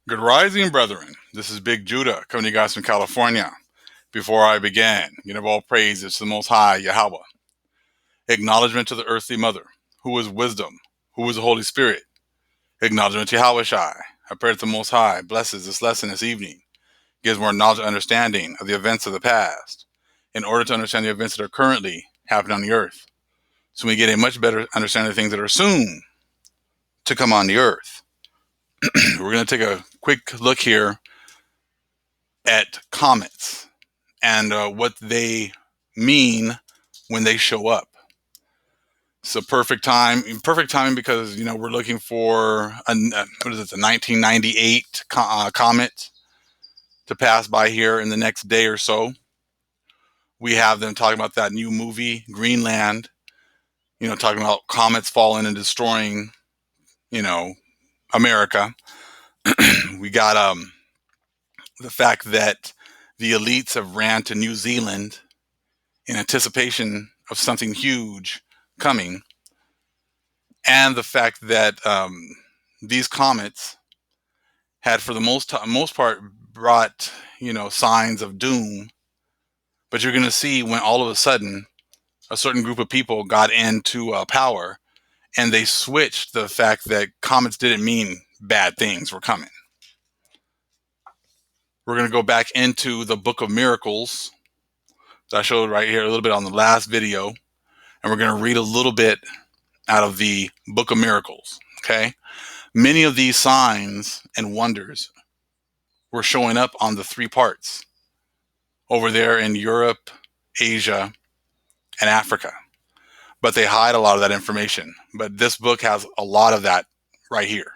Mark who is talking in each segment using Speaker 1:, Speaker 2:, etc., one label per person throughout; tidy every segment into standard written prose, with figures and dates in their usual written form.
Speaker 1: Good rising, brethren. This is Big Judah coming to you guys from California. Before I begin, give all praises to the Most High, Yahweh. Acknowledgement to the earthly mother, who is wisdom, who is the Holy Spirit. Acknowledgement to Yahweh Shai. I pray that the Most High blesses this lesson this evening, gives more knowledge and understanding of the events of the past, in order to understand the events that are currently happening on the earth, so we get a much better understanding of things that are soon to come on the earth. We're going to take a quick look here at comets and what they mean when they show up. So perfect timing because we're looking for what is it, the 1998 comet to pass by here in the next day or so. We have them talking about that new movie Greenland, talking about comets falling and destroying, America. We got the fact that the elites have ran to New Zealand in anticipation of something huge coming, and the fact that these comets had, for the most part, brought signs of doom. But you're going to see when all of a sudden a certain group of people got into power, and they switched the fact that comets didn't mean bad things were coming. We're going to go back into the Book of Miracles that I showed right here a little bit on the last video, and we're going to read a little bit out of the Book of Miracles. Okay. Many of these signs and wonders were showing up on the three parts over there in Europe, Asia, and Africa. But they hide a lot of that information. But this book has a lot of that right here.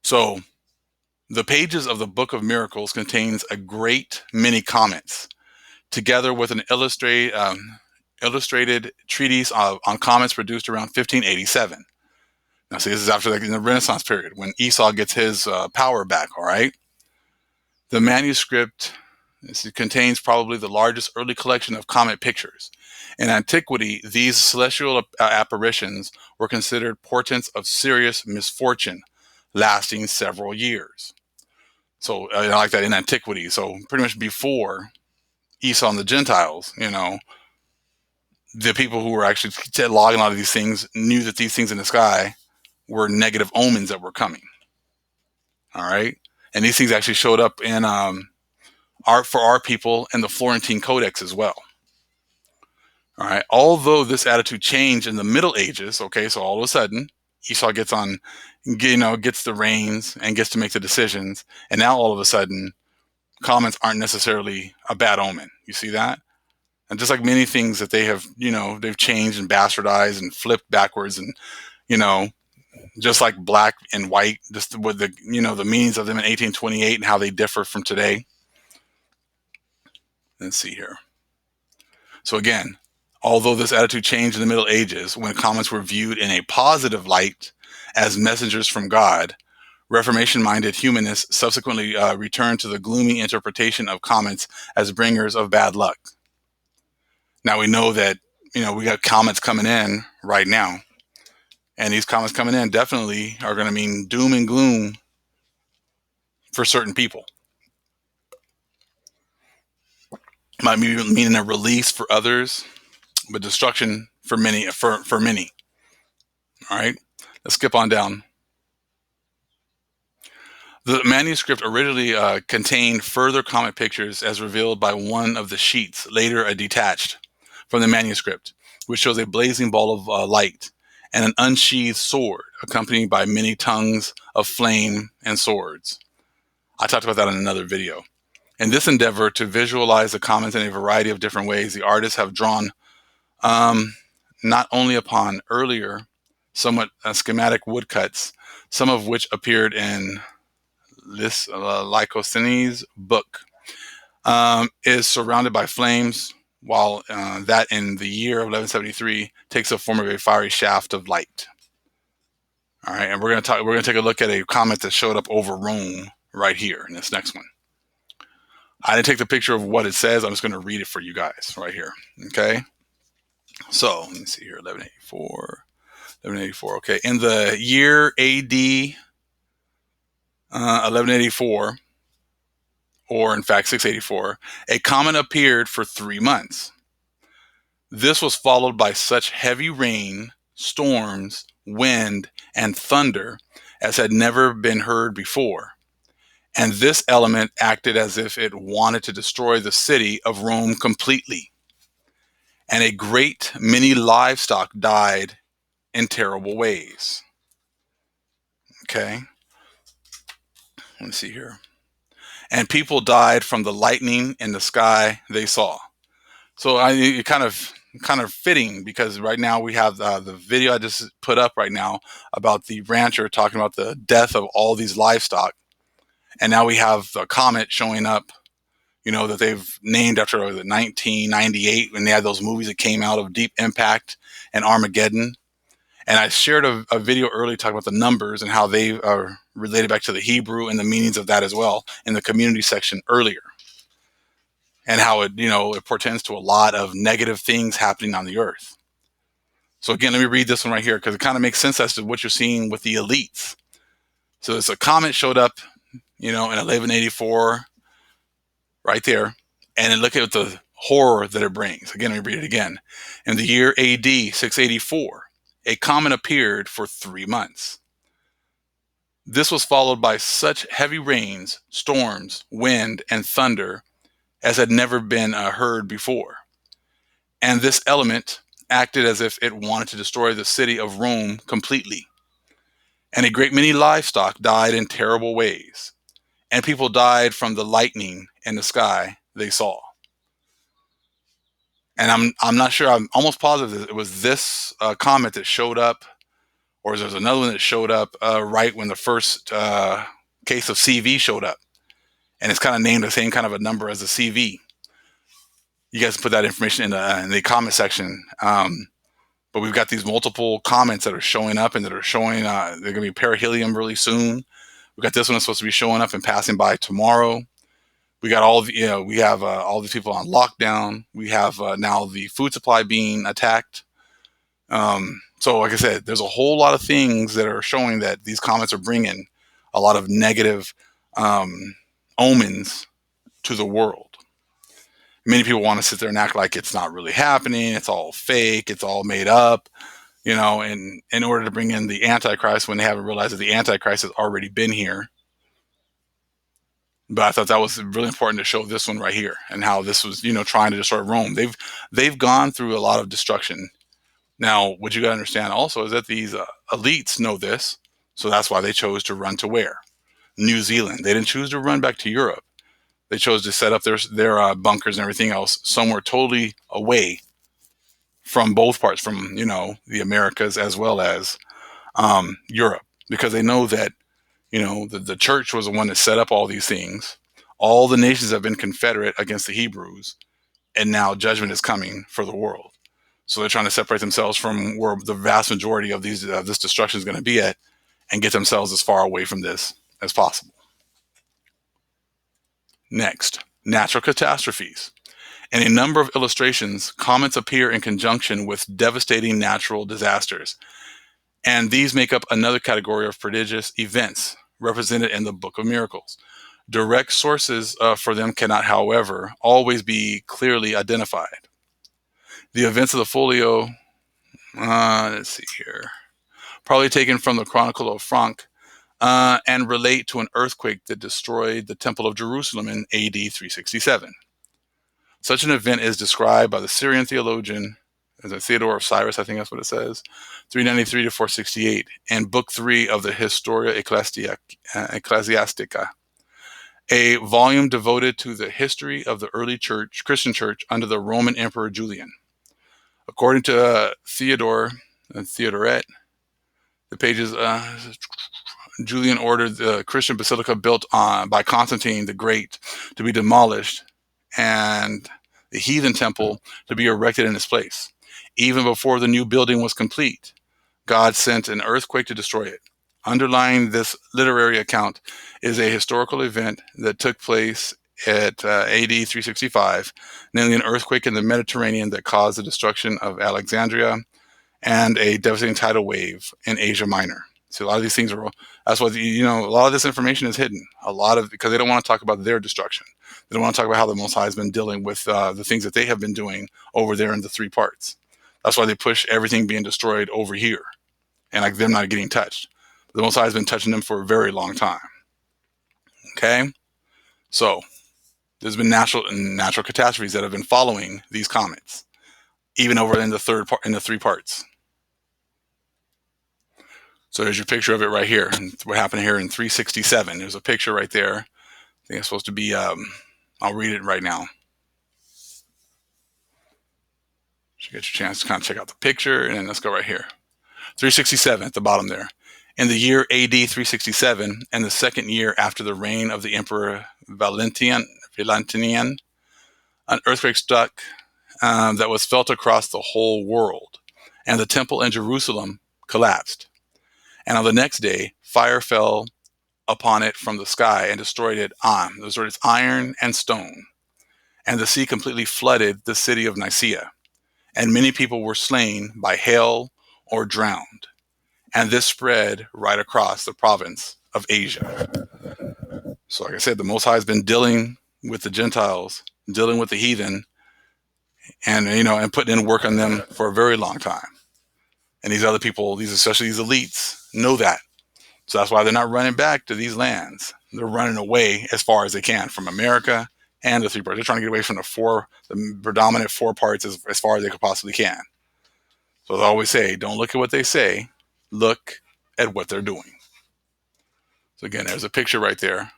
Speaker 1: So the pages of the Book of Miracles contains a great many comets, together with an illustrated treatise on comets produced around 1587. Now, see, this is after the Renaissance period when Esau gets his power back, all right? The manuscript contains probably the largest early collection of comet pictures. In antiquity, these celestial apparitions were considered portents of serious misfortune lasting several years. So I like that, in antiquity. So pretty much before Esau and the Gentiles, the people who were actually logging a lot of these things knew that these things in the sky were negative omens that were coming. All right. And these things actually showed up in art for our people in the Florentine Codex as well. All right. Although this attitude changed in the Middle Ages, okay, so all of a sudden Esau gets the reins and gets to make the decisions, and now all of a sudden comets aren't necessarily a bad omen. You see that? And just like many things that they have, they've changed and bastardized and flipped backwards, and just like black and white, just with the the meanings of them in 1828 and how they differ from today. Let's see here. So again, although this attitude changed in the Middle Ages when comets were viewed in a positive light as messengers from God, Reformation-minded humanists subsequently returned to the gloomy interpretation of comets as bringers of bad luck. Now we know that we got comets coming in right now, and these comets coming in definitely are going to mean doom and gloom for certain people. Might mean a release for others, but destruction for many. For many. All right, let's skip on down. The manuscript originally contained further comet pictures as revealed by one of the sheets, later detached from the manuscript, which shows a blazing ball of light and an unsheathed sword accompanied by many tongues of flame and swords. I talked about that in another video. In this endeavor to visualize the comets in a variety of different ways, the artists have drawn not only upon earlier, somewhat schematic woodcuts, some of which appeared in Lycosthenes' book, is surrounded by flames, while that in the year of 1173 takes the form of a fiery shaft of light. All right, and we're going to take a look at a comet that showed up over Rome right here in this next one. I didn't take the picture of what it says. I'm just going to read it for you guys right here. Okay. So let me see here. 1184. Okay. In the year AD 1184, or in fact 684, a comet appeared for 3 months. This was followed by such heavy rain, storms, wind, and thunder as had never been heard before. And this element acted as if it wanted to destroy the city of Rome completely. And a great many livestock died in terrible ways. Okay, let me see here. And people died from the lightning in the sky they saw. So it kind of fitting, because right now we have the video I just put up right now about the rancher talking about the death of all these livestock, and now we have the comet showing up, that they've named after 1998, when they had those movies that came out of Deep Impact and Armageddon. And I shared a video earlier talking about the numbers and how they are related back to the Hebrew and the meanings of that as well in the community section earlier, and how it portends to a lot of negative things happening on the earth. So again, let me read this one right here, because it kind of makes sense as to what you're seeing with the elites. So it's a comet showed up, in 1184, right there, and then look at the horror that it brings. Again, let me read it again. In the year AD 684, a comet appeared for 3 months. This was followed by such heavy rains, storms, wind, and thunder as had never been heard before. And this element acted as if it wanted to destroy the city of Rome completely. And a great many livestock died in terrible ways, and people died from the lightning in the sky they saw. And I'm not sure, I'm almost positive that it was this comet that showed up, or there's another one that showed up right when the first case of CV showed up. And it's kind of named the same kind of a number as the CV. You guys can put that information in the comment section. But we've got these multiple comets that are showing up, and that are showing, they're going to be perihelion really soon. We've got this one that's supposed to be showing up and passing by tomorrow. We got we have all these people on lockdown. We have now the food supply being attacked. So like I said, there's a whole lot of things that are showing that these comets are bringing a lot of negative omens to the world. Many people want to sit there and act like it's not really happening. It's all fake. It's all made up, and in order to bring in the Antichrist, when they haven't realized that the Antichrist has already been here. But I thought that was really important to show this one right here, and how this was, trying to destroy Rome. They've gone through a lot of destruction. Now, what you got to understand also is that these elites know this, so that's why they chose to run to where? New Zealand. They didn't choose to run back to Europe. They chose to set up their bunkers and everything else somewhere totally away from both parts, from the Americas as well as Europe, because they know that the church was the one that set up all these things. All the nations have been confederate against the Hebrews, and now judgment is coming for the world. So they're trying to separate themselves from where the vast majority of this destruction is going to be at, and get themselves as far away from this as possible. Next, natural catastrophes. In a number of illustrations, comets appear in conjunction with devastating natural disasters, and these make up another category of prodigious events represented in the Book of Miracles. Direct sources for them cannot, however, always be clearly identified. The events of the folio, let's see here, probably taken from the Chronicle of Franck, and relate to an earthquake that destroyed the Temple of Jerusalem in AD 367. Such an event is described by the Syrian theologian Theodore of Cyrus, I think that's what it says, 393 to 468, and Book 3 of the Historia Ecclesiastica, a volume devoted to the history of the early Christian church under the Roman Emperor Julian. According to Theodoret, the pages, Julian ordered the Christian basilica built by Constantine the Great to be demolished, and the heathen temple to be erected in its place. Even before the new building was complete, God sent an earthquake to destroy it. Underlying this literary account is a historical event that took place at AD 365, namely an earthquake in the Mediterranean that caused the destruction of Alexandria and a devastating tidal wave in Asia Minor. So a lot of these things are, that's why, a lot of this information is hidden. Because they don't want to talk about their destruction. They don't want to talk about how the Most High has been dealing with the things that they have been doing over there in the three parts. That's why they push everything being destroyed over here and like them not getting touched. The Most High has been touching them for a very long time. Okay? So there's been natural catastrophes that have been following these comets, even over in the three parts. So there's your picture of it right here. And what happened here in 367? There's a picture right there. I think it's supposed to be. I'll read it right now. So you get your chance to kind of check out the picture, and then let's go right here. 367 at the bottom there. In the year AD 367, and the second year after the reign of the Emperor Valentinian, an earthquake struck that was felt across the whole world, and the temple in Jerusalem collapsed. And on the next day, fire fell upon it from the sky and destroyed its iron and stone. And the sea completely flooded the city of Nicaea, and many people were slain by hail or drowned. And this spread right across the province of Asia. So like I said, the Most High has been dealing with the Gentiles, dealing with the heathen, and putting in work on them for a very long time. And these other people, especially these elites, know that. So that's why they're not running back to these lands. They're running away as far as they can from America and the three parts. They're trying to get away from the predominant four parts as far as they could possibly can. So I always say, don't look at what they say, look at what they're doing. So again, there's a picture right there.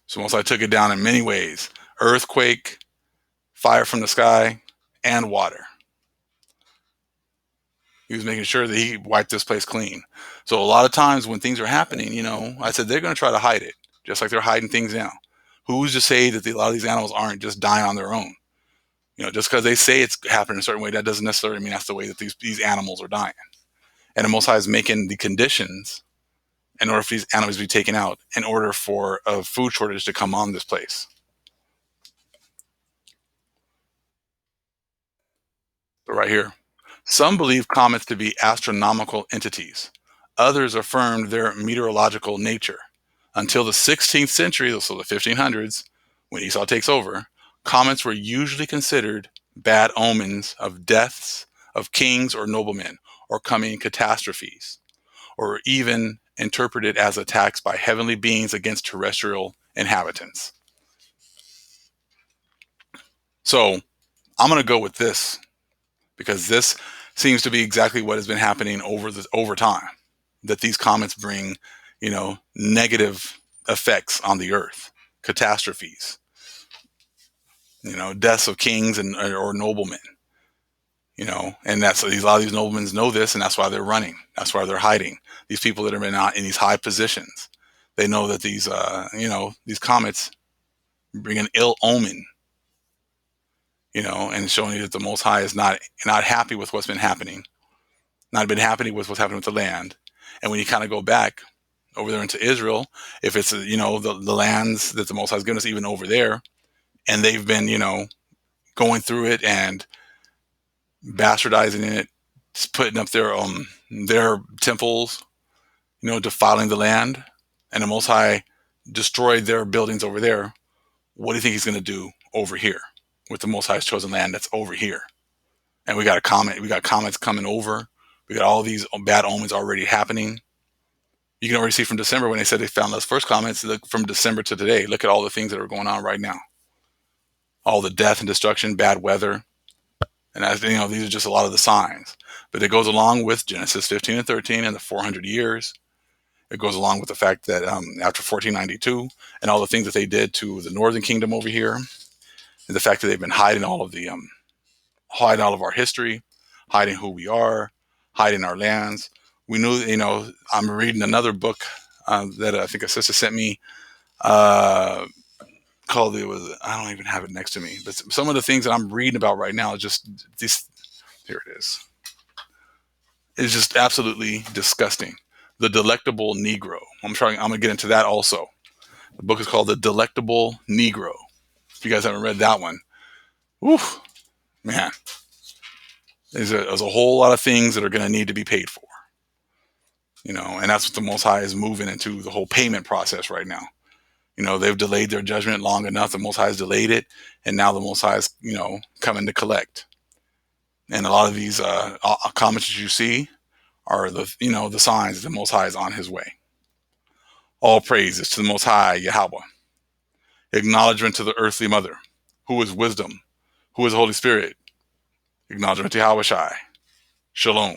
Speaker 1: So once I took it down in many ways: earthquake, fire from the sky, and water. He was making sure that he wiped this place clean. So a lot of times when things are happening, I said they're going to try to hide it, just like they're hiding things now. Who's to say that a lot of these animals aren't just dying on their own? Just because they say it's happening a certain way, that doesn't necessarily mean that's the way that these animals are dying. And the Most High is making the conditions in order for these animals to be taken out, in order for a food shortage to come on this place. So right here. Some believe comets to be astronomical entities. Others affirmed their meteorological nature. Until the 16th century, so the 1500s, when Esau takes over, comets were usually considered bad omens of deaths of kings or noblemen, or coming catastrophes, or even interpreted as attacks by heavenly beings against terrestrial inhabitants. So I'm going to go with this, because this seems to be exactly what has been happening over time, that these comets bring, negative effects on the earth, catastrophes, deaths of kings or noblemen, and that's a lot of these noblemen know this, and that's why they're running. That's why they're hiding. These people that have been out in these high positions, they know that these comets bring an ill omen, and showing you that the Most High is not happy with what's been happening, not been happy with what's happening with the land. And when you kind of go back over there into Israel, if it's the lands that the Most High has given us, even over there, and they've been going through it and bastardizing it, putting up their temples, defiling the land, and the Most High destroyed their buildings over there. What do you think He's going to do over here with the Most High's chosen land that's over here? And we got comets coming over. We got all these bad omens already happening. You can already see from December, when they said they found those first comets, look from December to today. Look at all the things that are going on right now. All the death and destruction, bad weather. And these are just a lot of the signs. But it goes along with Genesis 15 and 13 and the 400 years. It goes along with the fact that after 1492 and all the things that they did to the northern kingdom over here, and the fact that they've been hiding all of our history, hiding who we are, hiding our lands. We knew, I'm reading another book that I think a sister sent me, called I don't even have it next to me, but some of the things that I'm reading about right now is just this. Here it is. It's just absolutely disgusting. The Delectable Negro. I'm going to get into that also. The book is called The Delectable Negro. If you guys haven't read that one, whew, man, There's a whole lot of things that are going to need to be paid for, and that's what the Most High is moving into, the whole payment process right now. They've delayed their judgment long enough. The Most High has delayed it, and now the Most High is, coming to collect. And a lot of these comments that you see are the signs that the Most High is on His way. All praises to the Most High Yahweh. Acknowledgement to the earthly mother, who is wisdom, who is the Holy Spirit. Acknowledgement to Yahweh Shai. Shalom.